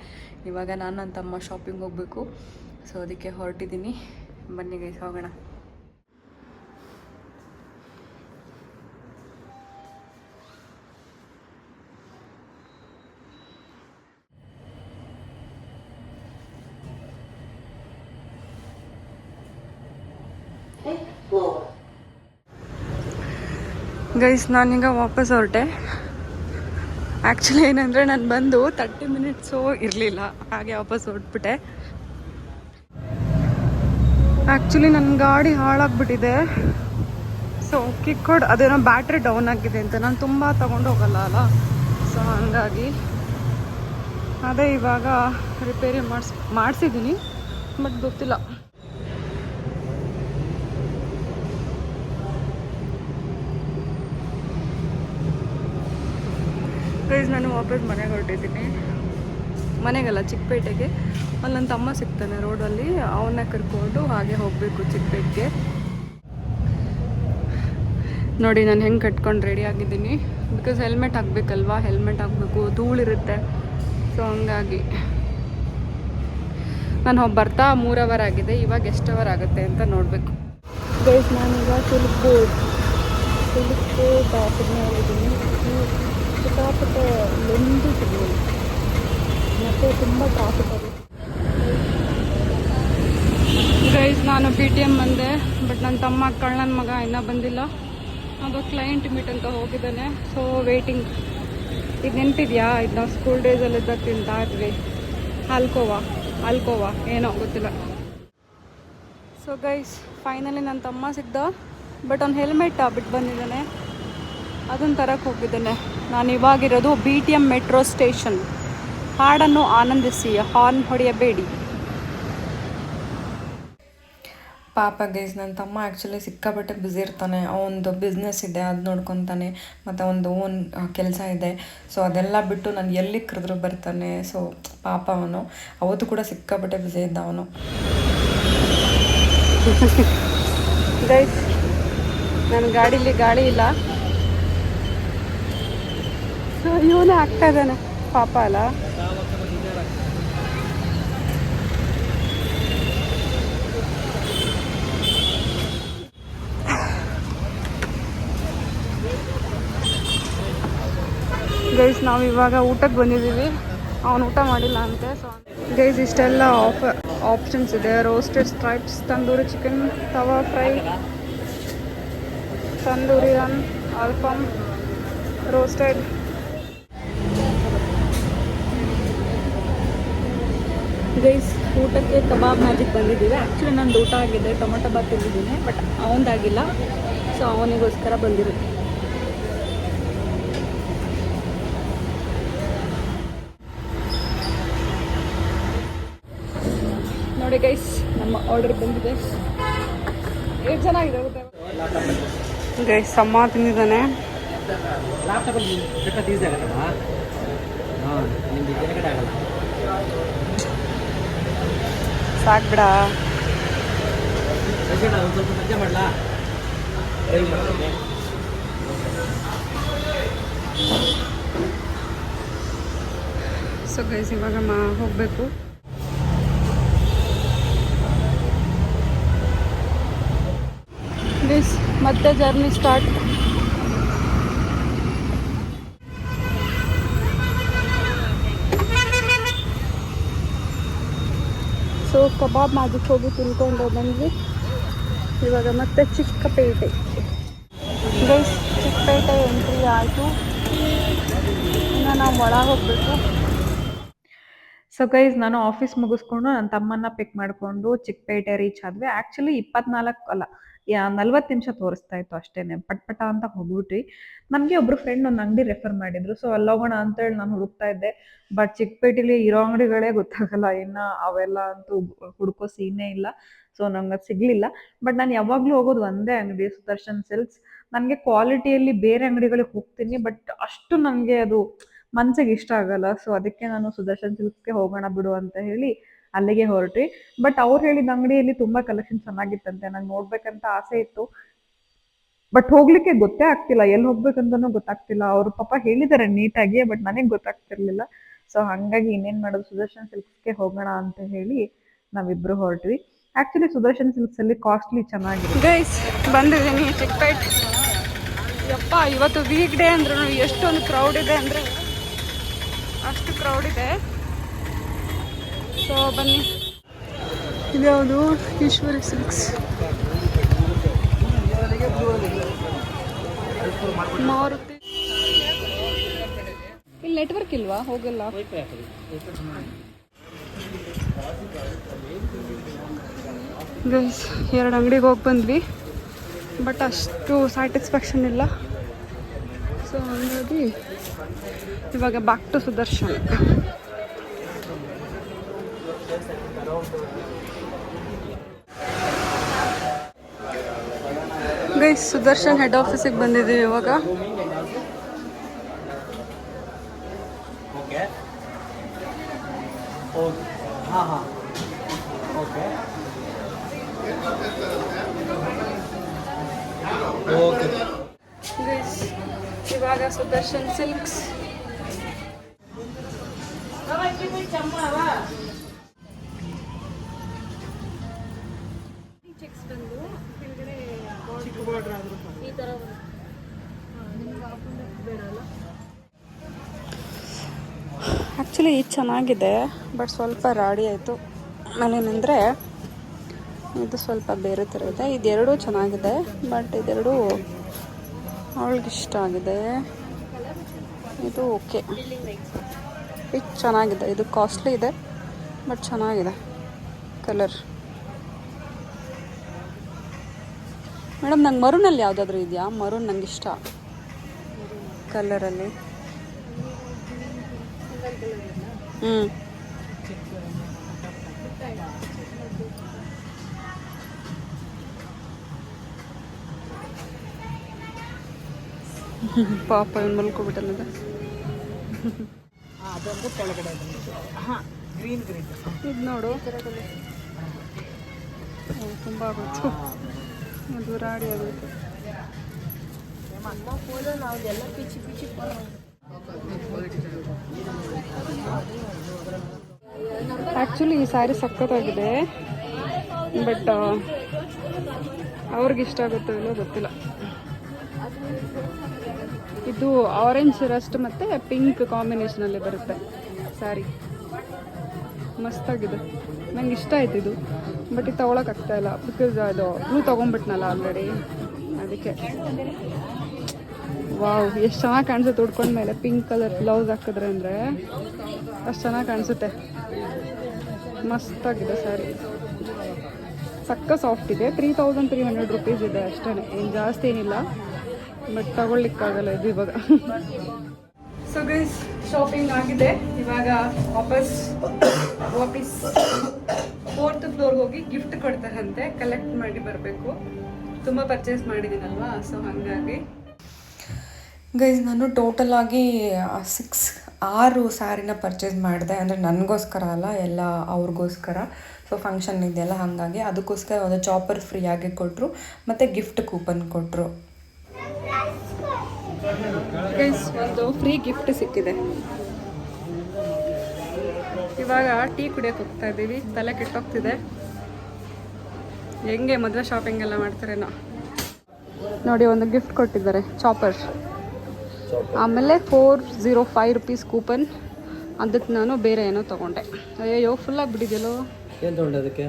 ಇವಾಗ ನಾನು ನನ್ನ ತಮ್ಮ ಶಾಪಿಂಗ್ ಹೋಗಬೇಕು, ಸೊ ಅದಕ್ಕೆ ಹೊರಟಿದ್ದೀನಿ. ಬನ್ನಿ ಗೈಸ್ ಹೋಗೋಣ. ಗೈಸ್ ನಾನೀಗ ವಾಪಸ್ ಹೊರಟೆ. ಆ್ಯಕ್ಚುಲಿ ಏನಂದರೆ ನಾನು ಬಂದು 30 ಮಿನಿಟ್ಸು ಇರಲಿಲ್ಲ, ಹಾಗೆ ವಾಪಸ್ ಹೊರಟ್ಬಿಟ್ಟೆ. ಆ್ಯಕ್ಚುಲಿ ನನ್ನ ಗಾಡಿ ಹಾಳಾಗ್ಬಿಟ್ಟಿದೆ. ಸೊ ಕಿಕ್ಕೋಡ್ ಅದೇನೋ ಬ್ಯಾಟ್ರಿ ಡೌನ್ ಆಗಿದೆ ಅಂತ, ನಾನು ತುಂಬ ತಗೊಂಡು ಹೋಗಲ್ಲ ಅಲ್ಲ, ಸೊ ಹಾಗಾಗಿ ಅದೇ ಇವಾಗ ರಿಪೇರಿ ಮಾಡಿಸಿದ್ದೀನಿ, ಬಟ್ ಗೊತ್ತಿಲ್ಲ. ಗೈಸ್ ನಾನು ವಾಪಸ್ ಮನೆಗೆ ಹೊರಟಿದ್ದೀನಿ. ಮನೆಗಲ್ಲ, ಚಿಕ್ಕಪೇಟೆಗೆ. ಅಲ್ಲಿ ನನ್ನ ತಮ್ಮ ಸಿಗ್ತಾನೆ ರೋಡಲ್ಲಿ, ಅವನ್ನ ಕರ್ಕೊಂಡು ಹಾಗೆ ಹೋಗಬೇಕು ಚಿಕ್ಕಪೇಟೆಗೆ. ನೋಡಿ ನಾನು ಹೆಂಗೆ ಕಟ್ಕೊಂಡು ರೆಡಿ ಆಗಿದ್ದೀನಿ, ಬಿಕಾಸ್ ಹೆಲ್ಮೆಟ್ ಹಾಕಬೇಕಲ್ವಾ, ಹೆಲ್ಮೆಟ್ ಹಾಕಬೇಕು, ಧೂಳಿರುತ್ತೆ. ಸೊ ಹಂಗಾಗಿ ನಾನು ಬರ್ತಾ 3 ಅವರ್ ಆಗಿದೆ, ಇವಾಗ ಎಷ್ಟು ಅವರ್ ಆಗುತ್ತೆ ಅಂತ ನೋಡಬೇಕು. ಗೈಸ್ ನಾನೀಗ ಸಿಲ್ಕ್ಬೋರ್ಡ್ ಹೋಗಿದ್ದೀನಿ. ಸಿಕ್ಕಾಪಟ್ಟೆ ಲೆಂದಿ ಸಿಗ್ಬೋದು ಮತ್ತು ತುಂಬ ಟ್ರಾಫಿಕ್ ಆಗುತ್ತೆ. ಗೈಸ್ ನಾನು PTM ಬಂದೆ, ಬಟ್ ನನ್ನ ತಮ್ಮ ಕಳ್ಳನ ಮಗ ಇನ್ನೂ ಬಂದಿಲ್ಲ. ಅದು ಕ್ಲೈಂಟ್ ಮೀಟ್ ಅಂತ ಹೋಗಿದ್ದಾನೆ, ಸೊ ವೇಟಿಂಗ್. ಇದು ನೆನಪಿದೆಯಾ, ಇದು ನಾವು ಸ್ಕೂಲ್ ಡೇಸಲ್ಲಿದ್ದಾಗ ತಿಂತಾ ಇದ್ವಿ, ಹಾಲ್ಕೋವಾ ಏನೋ ಗೊತ್ತಿಲ್ಲ. ಸೊ ಗೈಸ್ ಫೈನಲಿ ನನ್ನ ತಮ್ಮ ಸಿಗ್ದ, ಬಟ್ ಅವ್ನು ಹೆಲ್ಮೆಟ್ ಬಿಟ್ಟು ಬಂದಿದ್ದಾನೆ, ಅದನ್ನು ತರಕ್ಕೆ ಹೋಗಿದ್ದಾನೆ. ನಾನು ಇವಾಗಿರೋದು BTM ಮೆಟ್ರೋ ಸ್ಟೇಷನ್. ಹಾಡನ್ನು ಆನಂದಿಸಿ, ಹಾರ್ನ್ ಹೊಡೆಯಬೇಡಿ. ಪಾಪ ಗೈಸ್ ನನ್ನ ತಮ್ಮ ಆ್ಯಕ್ಚುಲಿ ಸಿಕ್ಕಾಪಟ್ಟೆ ಬ್ಯುಸಿ ಇರ್ತಾನೆ. ಅವನದು ಬಿಸ್ನೆಸ್ ಇದೆ, ಅದು ನೋಡ್ಕೊತಾನೆ, ಮತ್ತು ಅವನದು ಓನ್ ಕೆಲಸ ಇದೆ. ಸೊ ಅದೆಲ್ಲ ಬಿಟ್ಟು ನಾನು ಎಲ್ಲಿ ಕರೆದ್ರೂ ಬರ್ತಾನೆ. ಸೊ ಪಾಪ ಅವನು ಅವತ್ತು ಕೂಡ ಸಿಕ್ಕಾಪಟ್ಟೆ ಬ್ಯುಸಿ ಇದ್ದ ಅವನು. ಗೈಸ್ ನನ್ನ ಗಾಡೀಲಿ ಗಾಳಿ ಇಲ್ಲ, ಸೊ ಇವನೇ ಆಗ್ತಾ ಇದ್ದಾನೆ ಪಾಪ ಅಲ್ಲ. ಗೈಸ್ ನಾವು ಇವಾಗ ಊಟಕ್ಕೆ ಬಂದಿದ್ದೀವಿ, ಅವನು ಊಟ ಮಾಡಿಲ್ಲ ಅಂತೆ. ಸೊ ಗೈಸ್ ಇಷ್ಟೆಲ್ಲ ಆಪ್ಷನ್ಸ್ ಇದೆ. Roasted stripes, tandoori chicken, tawa fry, tandoori ರನ್, ಅಲ್ಫಾಮ್, ರೋಸ್ಟೆಡ್. ಗೈಸ್ ಊಟಕ್ಕೆ ಕಬಾಬ್ ಮ್ಯಾಜಿಕ್ ಬಂದಿದ್ದೀವಿ. ಆ್ಯಕ್ಚುಲಿ ನಂದು ಊಟ ಆಗಿದೆ, ಟೊಮೊಟೊ ಬಾತ್ ತಿಂದಿದ್ದೀನಿ, ಬಟ್ ಅವನದಾಗಿಲ್ಲ, ಸೊ ಅವನಿಗೋಸ್ಕರ ಬಂದಿರುತ್ತೆ. ನೋಡಿ ಗೈಸ್ ನಮ್ಮ ಆರ್ಡರ್ ಬಂದಿದೆ. ಎಷ್ಟು ಚೆನ್ನಾಗಿದೆ ಊಟ. ಗೈಸ್ ಅಮ್ಮ ತಿಂದಿದ್ದಾನೆ. ಸಾಕು ಬಿಡ. ಸೊ ಗೈಸ್ ಇವಾಗ ಹೋಗಬೇಕು. ಗೈಸ್ ಮತ್ತೆ ಜರ್ನಿ ಸ್ಟಾರ್ಟ್. ಸೊ ಕಬಾಬ್ ಮ್ಯಾಜಿಕ್ ಹೋಗಿ ತಿನ್ಕೊಂಡು ಬಂದ್ವಿ. ಇವಾಗ ಮತ್ತೆ ಚಿಕ್ಕಪೇಟೆ. ಗೈಸ್ ಚಿಕ್ಕಪೇಟೆ ಎಂಟ್ರಿ ಆಯಿತು, ಇನ್ನು ನಾವು ಒಳಗೆ ಹೋಗಬೇಕು. ಸೊ ಗೈಸ್ ನಾನು ಆಫೀಸ್ ಮುಗಿಸ್ಕೊಂಡು ನನ್ನ ತಮ್ಮನ್ನ ಪಿಕ್ ಮಾಡಿಕೊಂಡು ಚಿಕ್ಕಪೇಟೆ ರೀಚ್ ಆದ್ವಿ. ಆ್ಯಕ್ಚುಲಿ 40 ನಿಮಿಷ ತೋರಿಸ್ತಾ ಇತ್ತು ಅಷ್ಟೇನೆ, ಪಟ್ಪಟ ಅಂತ ಹೋಗ್ಬಿಟ್ರಿ. ನನಗೆ ಒಬ್ರು ಫ್ರೆಂಡ್ ಒಂದು ಅಂಗಡಿ ರೆಫರ್ ಮಾಡಿದ್ರು, ಸೊ ಅಲ್ಲೋಗೋಣ ಅಂತೇಳಿ ನಾನು ಹುಡುಕ್ತಾ ಇದ್ದೆ. ಬಟ್ ಚಿಕ್ಕಪೇಟೆಲಿ ಇರೋ ಅಂಗಡಿಗಳೇ ಗೊತ್ತಾಗಲ್ಲ, ಇನ್ನು ಅವೆಲ್ಲ ಅಂತೂ ಹುಡುಕೋ ಸೀನೇ ಇಲ್ಲ. ಸೊ ನಂಗೆ ಅದು ಸಿಗಲಿಲ್ಲ. ಬಟ್ ನಾನು ಯಾವಾಗಲೂ ಹೋಗೋದು ಒಂದೇ ಅಂಗಡಿ, ಸುದರ್ಶನ್ ಸಿಲ್ಕ್ಸ್. ನನಗೆ ಕ್ವಾಲಿಟಿಯಲ್ಲಿ ಬೇರೆ ಅಂಗಡಿಗಳಿಗೆ ಹೋಗ್ತೀನಿ, ಬಟ್ ಅಷ್ಟು ನನಗೆ ಅದು ಮನ್ಸಿಗೆ ಇಷ್ಟ ಆಗಲ್ಲ. ಸೊ ಅದಕ್ಕೆ ನಾನು ಸುದರ್ಶನ್ ಸಿಲ್ಕ್ಸ್ಗೆ ಹೋಗೋಣ ಬಿಡು ಅಂತ ಹೇಳಿ ಅಲ್ಲಿಗೆ ಹೊರಟ್ವಿ. ಬಟ್ ಅವ್ರು ಹೇಳಿದ ಅಂಗಡಿಯಲ್ಲಿ ತುಂಬಾ ಕಲೆಕ್ಷನ್ ಚೆನ್ನಾಗಿತ್ತಂತೆ. ನಂಗೆ ನೋಡ್ಬೇಕಂತ ಆಸೆ ಇತ್ತು, ಬಟ್ ಹೋಗ್ಲಿಕ್ಕೆ ಗೊತ್ತೇ ಆಗ್ತಿಲ್ಲ, ಎಲ್ಲಿ ಹೋಗ್ಬೇಕಂತನೂ ಗೊತ್ತಾಗ್ತಿಲ್ಲ. ಅವರು ಪಾಪ ಹೇಳಿದ್ದಾರೆ ನೀಟಾಗಿ, ಬಟ್ ನನಗೆ ಗೊತ್ತಾಗ್ತಿರ್ಲಿಲ್ಲ. ಸೊ ಹಂಗಾಗಿ ಇನ್ನೇನ್ ಮಾಡೋದು, ಸುದರ್ಶನ್ ಸಿಲ್ಕ್ಸ್ಗೆ ಹೋಗೋಣ ಅಂತ ಹೇಳಿ ನಾವಿಬ್ರು ಹೊರಟ್ವಿ. ಆಕ್ಚುಲಿ ಸುದರ್ಶನ್ ಸಿಲ್ಕ್ಸ್ ಅಲ್ಲಿ ಕಾಸ್ಟ್ಲಿ ಚೆನ್ನಾಗಿದೆ. ಗೈಸ್ ಬಂದಿದ್ದೀನಿ ಚಿಕ್ಕಪೇಟ್. ಯಪ್ಪ ಇವತ್ತು ವೀಕ್ ಡೇ ಅಂದ್ರೂ ಎಷ್ಟೊಂದು ಕ್ರೌಡ್ ಇದೆ ಅಂದರೆ ಅಷ್ಟು ಕ್ರೌಡ್ ಇದೆ. ಸೊ ಬನ್ನಿ. ಇದ್ಯಾವುದು ಈಶ್ವರಿ ಸಿಲ್ಕ್ಸ್. ಮಾರುತಿ. ಇಲ್ಲಿ ನೆಟ್ವರ್ಕ್ ಇಲ್ವಾ? ಹೋಗಲ್ಲ. ಗೈಸ್ 2 ಅಂಗಡಿಗೆ ಹೋಗಿ ಬಂದ್ವಿ, ಬಟ್ ಅಷ್ಟು ಸ್ಯಾಟಿಸ್ಫ್ಯಾಕ್ಷನ್ ಇಲ್ಲ. ಸೊ ಹಂಗಾಗಿ ಇವಾಗ back to Sudarshan. Guys Sudarshan head ಆಫೀಸಿಗೆ ಬಂದಿದ್ದೀವಿ ಇವಾಗ. ಗೈಸ್ ಇವಾಗ ಸುದರ್ಶನ್ ಸಿಲ್ಕ್ಸ್. ಚೆಕ್ಸ್ ಬಂದು ಕೆಳಗಡೆ ಈ ಥರ ಆ್ಯಕ್ಚುಲಿ ಇದು ಚೆನ್ನಾಗಿದೆ, ಬಟ್ ಸ್ವಲ್ಪ ರಾಡಿ ಆಯಿತು. ಆಮೇಲೇನೆಂದರೆ ಇದು ಸ್ವಲ್ಪ ಬೇರೆ ಥರ ಇದೆ. ಇದೆರಡೂ ಚೆನ್ನಾಗಿದೆ, ಬಟ್ ಇದೆರಡು ಅವಳಿಗಿಷ್ಟ ಆಗಿದೆ. ಇದು ಓಕೆ, ಇದು ಚೆನ್ನಾಗಿದೆ. ಇದು ಕಾಸ್ಟ್ಲಿ ಇದೆ, ಬಟ್ ಚೆನ್ನಾಗಿದೆ ಕಲರ್. ಮೇಡಮ್ ನಂಗೆ ಮರೂನಲ್ಲಿ ಯಾವುದಾದ್ರೂ ಇದೆಯಾ? ಮರೂನ್ ನಂಗೆ ಇಷ್ಟ ಕಲರಲ್ಲಿ. ಪಾಪ ಇವನು ಮಲ್ಕೊಬಿಟ್ಟಲ್ಲ. ಇದು ನೋಡು, ತುಂಬ ಗೊತ್ತು. ಅದು ರಾಡಿ ಆಗುತ್ತೆ. ಆ್ಯಕ್ಚುಲಿ ಈ ಸ್ಯಾರಿ ಸಖತ್ತಾಗಿದೆ, ಬಟ್ ಅವ್ರಿಗೆ ಇಷ್ಟ ಆಗುತ್ತೋ ಇಲ್ಲೋ ಗೊತ್ತಿಲ್ಲ. ಇದು ಆರೆಂಜ್ ರಸ್ಟ್ ಮತ್ತು ಪಿಂಕ್ ಕಾಂಬಿನೇಷನಲ್ಲಿ ಬರುತ್ತೆ ಸ್ಯಾರಿ. ಮಸ್ತಾಗಿದೆ, ನಂಗೆ ಇಷ್ಟ ಆಯ್ತು ಇದು. ಬಟ್ ಇದು ತೊಗೊಳಕ್ಕಾಗ್ತಾಯಿಲ್ಲ, ಬಿಕಾಸ್ ಅದು ಬ್ಲೂ ತೊಗೊಂಬಿಟ್ನಲ್ಲ ಆಲ್ರೆಡಿ, ಅದಕ್ಕೆ. ವಾವ್, ಎಷ್ಟು ಚೆನ್ನಾಗಿ ಕಾಣಿಸುತ್ತೆ ಉಡ್ಕೊಂಡ್ಮೇಲೆ. ಪಿಂಕ್ ಕಲರ್ ಬ್ಲೌಸ್ ಹಾಕಿದ್ರೆ ಅಂದರೆ ಅಷ್ಟು ಚೆನ್ನಾಗಿ ಕಾಣಿಸುತ್ತೆ. ಮಸ್ತಾಗಿದೆ ಸ್ಯಾರಿ, ಸಕ್ಕ ಸಾಫ್ಟ್ ಇದೆ. 3300 ರುಪೀಸ್ ಇದೆ ಅಷ್ಟೇ, ಏನು ಜಾಸ್ತಿ ಏನಿಲ್ಲ, ಬಟ್ ತಗೊಳ್ಲಿಕ್ಕಾಗಲ್ಲ ಇದು ಇವಾಗ. ಸೊ ಗೈಸ್ ಶಾಪಿಂಗ್ ಆಗಿದೆ. ಇವಾಗ ವಾಪಸ್ 4th ಫ್ಲೋರ್ಗೆ ಹೋಗಿ ಗಿಫ್ಟ್ ಕೊಡ್ತಾರಂತೆ, ಕಲೆಕ್ಟ್ ಮಾಡಿ ಬರಬೇಕು. ತುಂಬ ಪರ್ಚೇಸ್ ಮಾಡಿದ್ದೀನಲ್ವಾ, ಸೊ ಹಾಗಾಗಿ. ಗೈಸ್ ನಾನು ಟೋಟಲ್ ಆಗಿ 6 ಸ್ಯಾರಿನ ಪರ್ಚೇಸ್ ಮಾಡಿದೆ. ಅಂದರೆ ನನಗೋಸ್ಕರ ಅಲ್ಲ, ಎಲ್ಲ ಅವ್ರಿಗೋಸ್ಕರ. ಸೊ ಫಂಕ್ಷನ್ ಇದೆಯಲ್ಲ, ಹಾಗಾಗಿ ಅದಕ್ಕೋಸ್ಕರ ಒಂದು ಚಾಪರ್ ಫ್ರೀಯಾಗಿ ಕೊಟ್ಟರು, ಮತ್ತು ಗಿಫ್ಟ್ ಕೂಪನ್ ಕೊಟ್ಟರು. ಗೈಸ್ ಒಂದು ಫ್ರೀ ಗಿಫ್ಟ್ ಸಿಕ್ಕಿದೆ. ಇವಾಗ ಟೀ ಕುಡಿಯೋಕೆ ಹೋಗ್ತಾ ಇದ್ದೀವಿ. ತಲೆ ಕೆಟ್ಟೋಗ್ತಿದೆ, ಹೆಂಗೆ ಮದುವೆ ಶಾಪಿಂಗ್ ಎಲ್ಲ ಮಾಡ್ತಾರೇನೋ ನೋಡಿ. ಒಂದು ಗಿಫ್ಟ್ ಕೊಟ್ಟಿದ್ದಾರೆ, ಚಾಪರ್. ಆಮೇಲೆ 405 ರುಪೀಸ್ ಕೂಪನ್. ಅದಕ್ಕೆ ನಾನು ಬೇರೆ ಏನೋ ತೊಗೊಂಡೆ. ಅಯ್ಯೋ ಫುಲ್ಲಾಗಿ ಬಿಟ್ಟಿದೆಯಲ್ಲೋ. ಏನು ತೊಗೊಂಡೆ ಅದಕ್ಕೆ?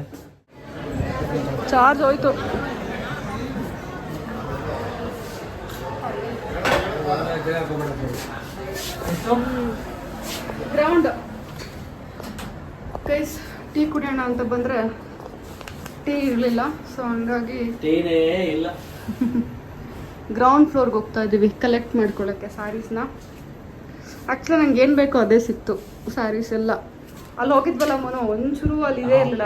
ಚಾರ್ಜ್ ಹೋಯ್ತು. ಗ್ರೌಂಡ್ ಗೈಸ್ ಟೀ ಕುಡಿಯೋಣ ಅಂತ ಬಂದರೆ ಟೀ ಇರಲಿಲ್ಲ. ಸೊ ಹಂಗಾಗಿ ಟೀನೇ ಇಲ್ಲ. ಗ್ರೌಂಡ್ ಫ್ಲೋರ್ಗೆ ಹೋಗ್ತಾ ಇದ್ದೀವಿ ಕಲೆಕ್ಟ್ ಮಾಡ್ಕೊಳ್ಳೋಕ್ಕೆ ಸ್ಯಾರೀಸ್ನ. ಆ್ಯಕ್ಚುಲಿ ನಂಗೆ ಏನು ಬೇಕೋ ಅದೇ ಸಿಕ್ತು, ಸ್ಯಾರೀಸ್ ಎಲ್ಲ. ಅಲ್ಲಿ ಹೋಗಿದ್ವಲ್ಲ ಮನೋ, ಒಂಚೂರು ಅಲ್ಲಿ ಇದೇ ಇರಲಿಲ್ಲ.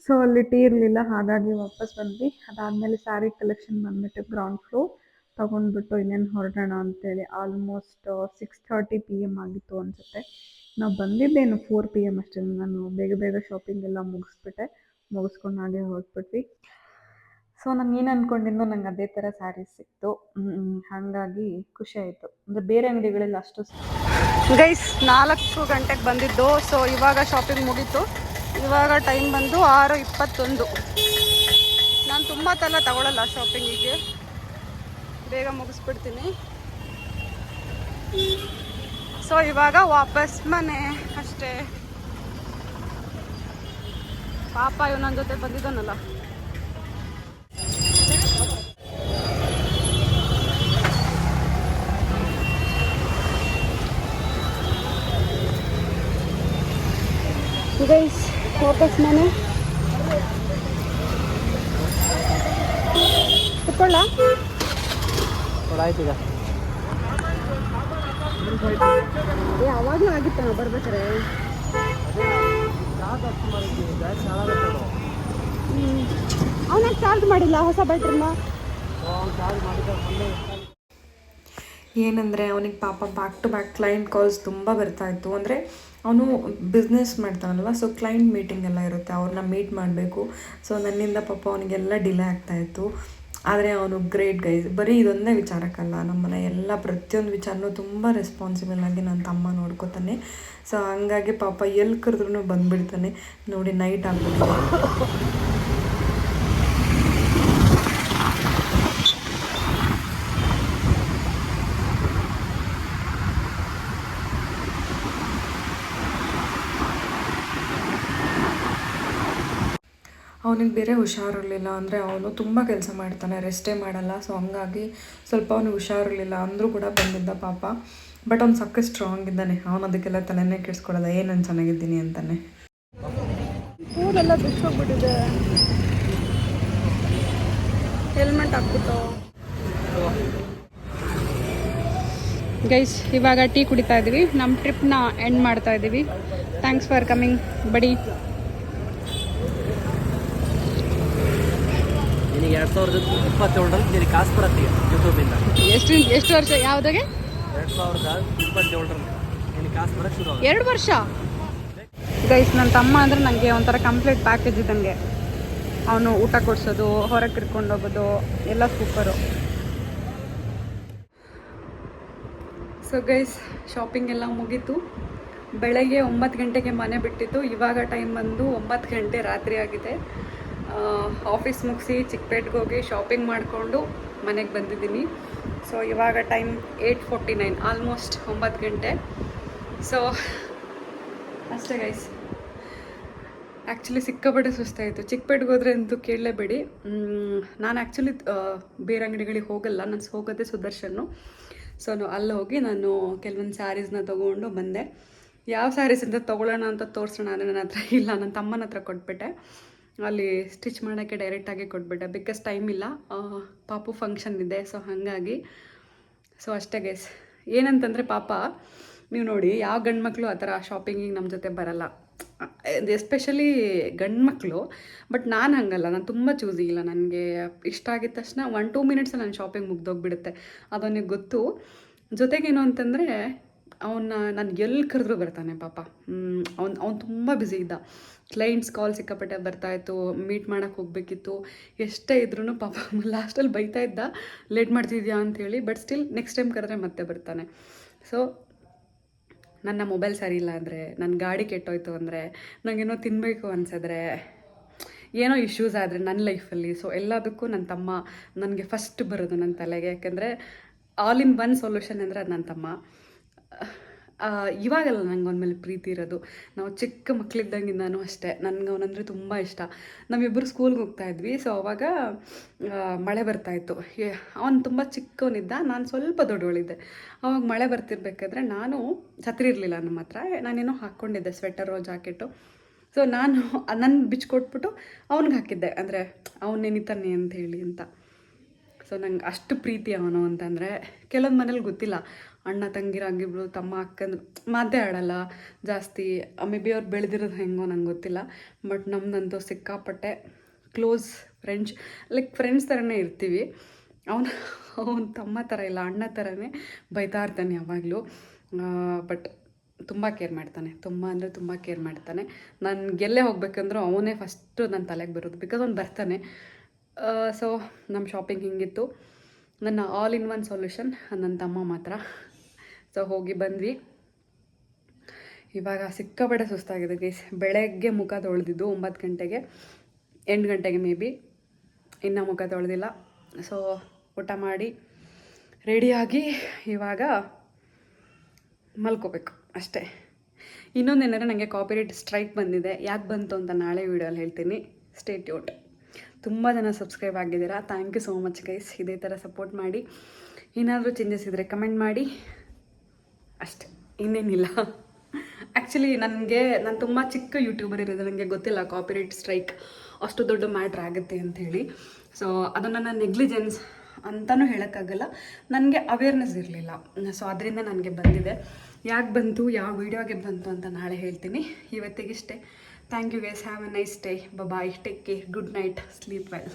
ಸೊ ಅಲ್ಲಿ ಟೀ ಇರಲಿಲ್ಲ, ಹಾಗಾಗಿ ವಾಪಸ್ ಬಂದ್ವಿ. ಅದಾದಮೇಲೆ ಸ್ಯಾರಿ ಕಲೆಕ್ಷನ್ ಬಂದುಬಿಟ್ಟು ಗ್ರೌಂಡ್ ಫ್ಲೋರ್ ತೊಗೊಂಡ್ಬಿಟ್ಟು ಇನ್ನೇನು ಹೊರಡೋಣ ಅಂತೇಳಿ. ಆಲ್ಮೋಸ್ಟ್ 6:30 PM ಆಗಿತ್ತು ಅನಿಸುತ್ತೆ. ನಾವು ಬಂದಿದ್ದೇನು 4 PM ಅಷ್ಟೇ. ನಾನು ಬೇಗ ಬೇಗ ಶಾಪಿಂಗ್ ಎಲ್ಲ ಮುಗಿಸ್ಕೊಂಡು ಹಾಗೆ ಹೊರಟ್ಬಿಟ್ವಿ. ಸೊ ನಾನು ಏನು ಅಂದ್ಕೊಂಡಿದ್ದೋ ನಂಗೆ ಅದೇ ಥರ ಸ್ಯಾರೀಸ್ ಸಿಕ್ತು. ಹಾಗಾಗಿ ಖುಷಿ ಆಯಿತು. ಅಂದರೆ ಬೇರೆ ಅಂಗಡಿಗಳಲ್ಲಿ ಅಷ್ಟು ಗೈಸ್ 4 ಗಂಟೆಗೆ ಬಂದಿದ್ದು. ಸೊ ಇವಾಗ ಶಾಪಿಂಗ್ ಮುಗೀತು. ಇವಾಗ ಟೈಮ್ ಬಂದು 6:21. ನಾನು ತುಂಬ ತಲೆ ತಗೊಳ್ಳಲ್ಲ ಶಾಪಿಂಗಿಗೆ, ಬೇಗ ಮುಗಿಸ್ಬಿಡ್ತೀನಿ. ಸೊ ಇವಾಗ ವಾಪಸ್ ಮನೆ ಅಷ್ಟೇ. ಪಾಪ ಇವನ ಜೊತೆ ಬಂದಿದ್ದಾನಲ್ಲ. ಗೈಸ್ ವಾಪಸ್ ಮನೆ ಕುತ್ಕೊಳ್ಳ. ಆಯ್ತು ಈಗ ಯಾವಾಗಲೂ ಆಗಿತ್ತು ನಾವು ಬರ್ಬೇಕಾರೆ. ಅವನಾಗ ಚಾರ್ಜ್ ಮಾಡಿಲ್ಲ ಹೊಸ ಬ್ಯಾಟ್ರಿನ. ಏನಂದರೆ ಅವನಿಗೆ ಪಾಪ back to back client calls ತುಂಬ ಬರ್ತಾಯಿತ್ತು. ಅಂದರೆ ಅವನು ಬಿಸ್ನೆಸ್ ಮಾಡ್ತಾನಲ್ವ, ಸೊ ಕ್ಲೈಂಟ್ ಮೀಟಿಂಗ್ ಎಲ್ಲ ಇರುತ್ತೆ, ಅವ್ರನ್ನ ಮೀಟ್ ಮಾಡಬೇಕು. ಸೊ ನನ್ನಿಂದ ಪಾಪ ಅವನಿಗೆಲ್ಲ ಡಿಲೇ ಆಗ್ತಾಯಿತ್ತು. ಆದರೆ ಅವನು ಗ್ರೇಟ್ ಗೈಸ್. ಬರೀ ಇದೊಂದೇ ವಿಚಾರಕ್ಕಲ್ಲ, ನಮ್ಮನೆ ಎಲ್ಲ ಪ್ರತಿಯೊಂದು ವಿಚಾರನೂ ತುಂಬ ರೆಸ್ಪಾನ್ಸಿಬಲ್ ಆಗಿ ನನ್ನ ತಮ್ಮ ನೋಡ್ಕೋತಾನೆ. ಸೊ ಹಂಗಾಗಿ ಪಾಪ ಎಲ್ಲಿ ಕರೆದ್ರೂ ಬಂದುಬಿಡ್ತಾನೆ. ನೋಡಿ ನೈಟ್ ಆಗ್ಬಿಟ್ಟಿದೆ. ಅವನಿಗೆ ಬೇರೆ ಹುಷಾರಿರಲಿಲ್ಲ. ಅಂದರೆ ಅವನು ತುಂಬ ಕೆಲಸ ಮಾಡ್ತಾನೆ, ರೆಸ್ಟೇ ಮಾಡಲ್ಲ. ಸೊ ಹಂಗಾಗಿ ಸ್ವಲ್ಪ ಅವನು ಹುಷಾರಿರಲಿಲ್ಲ ಅಂದರೂ ಕೂಡ ಬಂದಿದ್ದ ಪಾಪ. ಬಟ್ ಅವ್ನು ಸಕ್ಕ ಸ್ಟ್ರಾಂಗ್ ಇದ್ದಾನೆ. ಅವನು ಅದಕ್ಕೆಲ್ಲ ತಲೆನೇ ಕೆಡಿಸ್ಕೊಳ್ಳೋದ, ನಾನು ಚೆನ್ನಾಗಿದ್ದೀನಿ ಅಂತಾನೆ. ಕೂದೆಲ್ಲ ಬಿಚ್ಚೋಗ್ಬಿಟ್ಟಿದೆ. ಹೆಲ್ಮೆಟ್ ಹಾಕ್ಬಿಟ್ಟು ಗೈಸ್ ಇವಾಗ ಟೀ ಕುಡಿತಾ ಇದ್ದೀವಿ. ನಮ್ಮ ಟ್ರಿಪ್ನ ಎಂಡ್ ಮಾಡ್ತಾ ಇದ್ದೀವಿ. ಥ್ಯಾಂಕ್ಸ್ ಫಾರ್ ಕಮಿಂಗ್ ಬಡಿ. ನಿನಗೆ 2027 ನಿನಗೆ ಕಾಸು ಬರುತ್ತೆ ಯೂಟ್ಯೂಬಿಂದ. ಎಷ್ಟು ವರ್ಷ? ಯಾವುದಾಗೆ? 2027 ನಿನಗೆ ಕಾಸು ಬರೋಕ್ಕೆ ಶುರು ಆಗುತ್ತೆ. 2 ವರ್ಷ. ಗೈಸ್ ನನ್ನ ತಮ್ಮ ಅಂದರೆ ನನಗೆ ಒಂಥರ ಕಂಪ್ಲೀಟ್ ಪ್ಯಾಕೇಜ್ ಇದ್ದಂಗೆ. ಅವನು ಊಟ ಕೊಡಿಸೋದು, ಹೊರಗೆ ಕರ್ಕೊಂಡು ಹೋಗೋದು ಎಲ್ಲ ಸೂಪರು. ಸೊ ಗೈಸ್ ಶಾಪಿಂಗ್ ಎಲ್ಲ ಮುಗೀತು. ಬೆಳಗ್ಗೆ 9 ಗಂಟೆಗೆ ಮನೆ ಬಿಟ್ಟಿತ್ತು. ಇವಾಗ ಟೈಮ್ ಬಂದು 9 ಗಂಟೆ ರಾತ್ರಿ ಆಗಿದೆ. ಆಫೀಸ್ ಮುಗಿಸಿ ಚಿಕ್ಕಪೇಟ್ಗೆ ಹೋಗಿ ಶಾಪಿಂಗ್ ಮಾಡಿಕೊಂಡು ಮನೆಗೆ ಬಂದಿದ್ದೀನಿ. ಸೊ ಇವಾಗ ಟೈಮ್ 8:49, ಆಲ್ಮೋಸ್ಟ್ 9 ಗಂಟೆ. ಸೊ ಅಷ್ಟೇ ಗೈಸ್. ಆ್ಯಕ್ಚುಲಿ ಸಿಕ್ಕಾಪಟ್ಟೆ ಸುಸ್ತಾಯಿತು. ಚಿಕ್ಕಪೇಟ್ಗೆ ಹೋದರೆ ಅಂತೂ ಕೇಳಲೇಬೇಡಿ. ನಾನು ಆ್ಯಕ್ಚುಲಿ ಬೇರೆ ಅಂಗಡಿಗಳಿಗೆ ಹೋಗಲ್ಲ, ನಾನು ಹೋಗೋದೇ ಸುದರ್ಶನ್ನು. ಸೊ ಅಲ್ಲಿ ಹೋಗಿ ನಾನು ಕೆಲವೊಂದು ಸ್ಯಾರೀಸ್ನ ತೊಗೊಂಡು ಬಂದೆ. ಯಾವ ಸ್ಯಾರೀಸ್ ಅಂತ ತೊಗೊಳ್ಳೋಣ ಅಂತ ತೋರಿಸೋಣ ಅಂದರೆ ನನ್ನ ಹತ್ರ ಇಲ್ಲ. ನನ್ನ ತಮ್ಮನ ಹತ್ರ ಕೊಟ್ಬಿಟ್ಟೆ. ಅಲ್ಲಿ ಸ್ಟಿಚ್ ಮಾಡೋಕ್ಕೆ ಡೈರೆಕ್ಟಾಗಿ ಕೊಟ್ಬಿಟ್ಟೆ. ಬಿಕಾಸ್ ಟೈಮ್ ಇಲ್ಲ, ಪಾಪು ಫಂಕ್ಷನ್ ಇದೆ. ಸೊ ಹಾಗಾಗಿ ಸೊ ಅಷ್ಟೇ ಗೈಸ್. ಏನಂತಂದರೆ ಪಾಪ ನೀವು ನೋಡಿ, ಯಾವ ಗಂಡು ಮಕ್ಕಳು ಆ ಥರ ಶಾಪಿಂಗಿಗೆ ನಮ್ಮ ಜೊತೆ ಬರಲ್ಲ, ಎಸ್ಪೆಷಲಿ ಗಂಡು ಮಕ್ಕಳು. ಬಟ್ ನಾನು ಹಾಗಲ್ಲ, ನಾನು ತುಂಬ ಚೂಸಿ ಇಲ್ಲ. ನನಗೆ ಇಷ್ಟ ಆಗಿದ ತಕ್ಷಣ 1-2 ಮಿನಿಟ್ಸಲ್ಲಿ ನನ್ನ ಶಾಪಿಂಗ್ ಮುಗ್ದೋಗ್ಬಿಡುತ್ತೆ. ಅದವನಿಗೆ ಗೊತ್ತು. ಜೊತೆಗೇನು ಅಂತಂದರೆ ನಾನು ಎಲ್ಲಿ ಕರೆದ್ರೂ ಬರ್ತಾನೆ ಪಾಪ. ಅವ್ನು ತುಂಬ ಬ್ಯುಸಿ ಇದ್ದ. ಕ್ಲೈಂಟ್ಸ್ ಕಾಲ್ ಸಿಕ್ಕಾಪಟ್ಟೆ ಬರ್ತಾಯಿತ್ತು, ಮೀಟ್ ಮಾಡೋಕ್ಕೆ ಹೋಗಬೇಕಿತ್ತು. ಎಷ್ಟೇ ಇದ್ರೂ ಪಾಪ ಲಾಸ್ಟಲ್ಲಿ ಬೈತಾ ಇದ್ದ, ಲೇಟ್ ಮಾಡ್ತಿದ್ಯಾ ಅಂಥೇಳಿ. ಬಟ್ ಸ್ಟಿಲ್ ನೆಕ್ಸ್ಟ್ ಟೈಮ್ ಕರೆದ್ರೆ ಮತ್ತೆ ಬರ್ತಾನೆ. ಸೊ ನನ್ನ ಮೊಬೈಲ್ ಸರಿ ಇಲ್ಲ ಅಂದರೆ, ನನ್ನ ಗಾಡಿ ಕೆಟ್ಟೋಯ್ತು ಅಂದರೆ, ನನಗೇನೋ ತಿನ್ನಬೇಕು ಅನ್ಸಿದ್ರೆ, ಏನೋ ಇಶ್ಯೂಸ್ ಆದರೆ ನನ್ನ ಲೈಫಲ್ಲಿ, ಸೊ ಎಲ್ಲದಕ್ಕೂ ನನ್ನ ತಮ್ಮ ನನಗೆ ಫಸ್ಟ್ ಬರೋದು ನನ್ನ ತಲೆಗೆ. ಯಾಕೆಂದರೆ ಆಲ್ ಇನ್ ಒನ್ ಸೊಲ್ಯೂಷನ್ ಅಂದರೆ ಅದು ನನ್ನ ತಮ್ಮ. ಇವಾಗಲ್ಲ ನಂಗೆ ಅವನ ಮೇಲೆ ಪ್ರೀತಿ ಇರೋದು. ನಾವು ಚಿಕ್ಕ ಮಕ್ಕಳಿದ್ದಂಗಿಂದನೂ ಅಷ್ಟೇ ನನಗೆ ಅವನಂದರೆ ತುಂಬ ಇಷ್ಟ. ನಾವಿಬ್ಬರು ಸ್ಕೂಲ್ಗೆ ಹೋಗ್ತಾಯಿದ್ವಿ. ಸೊ ಅವಾಗ ಮಳೆ ಬರ್ತಾಯಿತ್ತು. ಅವನು ತುಂಬ ಚಿಕ್ಕವನಿದ್ದ, ನಾನು ಸ್ವಲ್ಪ ದೊಡ್ಡವಳಿದ್ದೆ. ಅವಾಗ ಮಳೆ ಬರ್ತಿರ್ಬೇಕಾದ್ರೆ ನಾನು ಛತ್ರಿ ಇರಲಿಲ್ಲ ನಮ್ಮ ಹತ್ರ. ನಾನೇನೋ ಹಾಕ್ಕೊಂಡಿದ್ದೆ, ಸ್ವೆಟರು ಜಾಕೆಟು. ಸೊ ನಾನು ನನ್ನ ಬಿಚ್ಕೊಟ್ಬಿಟ್ಟು ಅವ್ನಿಗೆ ಹಾಕಿದ್ದೆ, ಅಂದರೆ ಅವನು ನೆನಿತಾನೆ ಅಂತ ಹೇಳಿ ಅಂತ. ಸೊ ನಂಗೆ ಅಷ್ಟು ಪ್ರೀತಿ ಅವನು ಅಂತಂದರೆ. ಕೆಲವೊಂದು ಮನೇಲಿ ಗೊತ್ತಿಲ್ಲ, ಅಣ್ಣ ತಂಗಿರಾಗಿಬ್ರು ತಮ್ಮ ಅಕ್ಕಂದ್ರು ಮಾತೇ ಆಡಲ್ಲ ಜಾಸ್ತಿ. ಮೇ ಬಿ ಅವ್ರು ಬೆಳೆದಿರೋದು ಹೆಂಗೋ ನಂಗೆ ಗೊತ್ತಿಲ್ಲ. ಬಟ್ ನಮ್ಮದಂತೂ ಸಿಕ್ಕಾಪಟ್ಟೆ ಕ್ಲೋಸ್ ಫ್ರೆಂಡ್ಸ್ ಥರನೇ ಇರ್ತೀವಿ. ಅವನ ತಮ್ಮ ಥರ ಇಲ್ಲ, ಅಣ್ಣ ಥರನೇ ಬೈತಾ ಇರ್ತಾನೆ ಯಾವಾಗಲೂ. ಬಟ್ ತುಂಬ ಕೇರ್ ಮಾಡ್ತಾನೆ, ತುಂಬ ಅಂದರೆ ತುಂಬ ಕೇರ್ ಮಾಡ್ತಾನೆ. ನಾನು ಗೆಲ್ಲೇ ಹೋಗ್ಬೇಕಂದ್ರೂ ಅವನೇ ಫಸ್ಟು ನನ್ನ ತಲೆಗೆ ಬರೋದು, ಬಿಕಾಸ್ ಅವ್ನು ಬರ್ತಾನೆ. ಸೊ ನಮ್ಮ ಶಾಪಿಂಗ್ ಹಿಂಗಿತ್ತು. ನನ್ನ ಆಲ್ ಇನ್ ಒನ್ ಸೊಲ್ಯೂಷನ್ ನನ್ನ ತಮ್ಮ ಮಾತ್ರ. ಸೊ ಹೋಗಿ ಬಂದ್ವಿ. ಇವಾಗ ಸಿಕ್ಕಾಪಟ್ಟೆ ಸುಸ್ತಾಗಿದೆ ಗೈಸ್. ಬೆಳಗ್ಗೆ ಮುಖ ತೊಳೆದಿದ್ದು 9 ಗಂಟೆಗೆ, 8 ಗಂಟೆಗೆ ಮೇ ಬಿ, ಇನ್ನೂ ಮುಖ ತೊಳೆದಿಲ್ಲ. ಸೊ ಊಟ ಮಾಡಿ ರೆಡಿಯಾಗಿ ಇವಾಗ ಮಲ್ಕೋಬೇಕು ಅಷ್ಟೇ. ಇನ್ನೊಂದೇನಾದ್ರೆ ನನಗೆ ಕಾಪಿರೈಟ್ ಸ್ಟ್ರೈಕ್ ಬಂದಿದೆ. ಯಾಕೆ ಬಂತು ಅಂತ ನಾಳೆ ವೀಡಿಯೋಲ್ಲಿ ಹೇಳ್ತೀನಿ. Stay tuned. ತುಂಬ ಜನ ಸಬ್ಸ್ಕ್ರೈಬ್ ಆಗಿದ್ದೀರಾ, thank you so much guys. ಇದೇ ಥರ ಸಪೋರ್ಟ್ ಮಾಡಿ. ಏನಾದರೂ ಚೇಂಜಸ್ ಇದ್ದರೆ ಕಮೆಂಟ್ ಮಾಡಿ ಅಷ್ಟೇ, ಇನ್ನೇನಿಲ್ಲ. ಆ್ಯಕ್ಚುಲಿ ನಾನು ತುಂಬ ಚಿಕ್ಕ ಯೂಟ್ಯೂಬರ್ ಇರೋದು, ನನಗೆ ಗೊತ್ತಿಲ್ಲ ಕಾಪಿರೈಟ್ ಸ್ಟ್ರೈಕ್ ಅಷ್ಟು ದೊಡ್ಡ ಮ್ಯಾಟ್ರ್ ಆಗುತ್ತೆ ಅಂಥೇಳಿ. ಸೊ ಅದನ್ನು ನಾನು ನೆಗ್ಲಿಜೆನ್ಸ್ ಅಂತಲೂ ಹೇಳೋಕ್ಕಾಗಲ್ಲ, ನನಗೆ ಅವೇರ್ನೆಸ್ ಇರಲಿಲ್ಲ. ಸೊ ಅದರಿಂದ ನನಗೆ ಬಂದಿದೆ. ಯಾಕೆ ಬಂತು, ಯಾವ ವೀಡಿಯೋಗೆ ಬಂತು ಅಂತ ನಾಳೆ ಹೇಳ್ತೀನಿ. ಇವತ್ತಿಗಿಷ್ಟೇ. Thank you guys. Have a nice day. Bye. Take care. Good night. Sleep well.